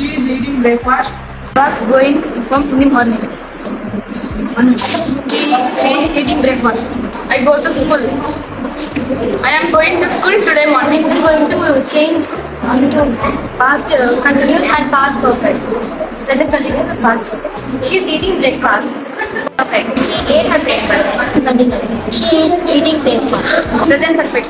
She is eating breakfast. Was going from in the morning. She is eating breakfast. I go to school. I am going to school today morning. I'm going to change into past continuous and past perfect. Present continuous and past perfect. She is eating breakfast. Perfect. She ate her breakfast. Continuous. She is eating breakfast. Present perfect.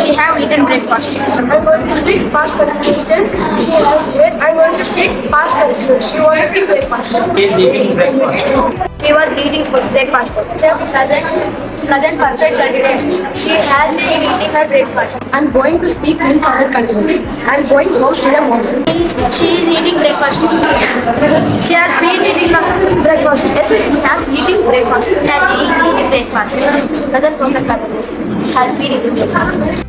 She have eaten breakfast. I'm going to speak past continuous tense. She has ate. I'm going to speak past continuous. She was eating breakfast. He is eating breakfast. She was eating breakfast. Present perfect continuous. She has been eating her breakfast. I am going to speak in present continuous. I am going to house today morning. She is eating breakfast. She has been eating the breakfast. Yes, she has eating breakfast. Has been eating breakfast. Present perfect continuous. She has been eating breakfast.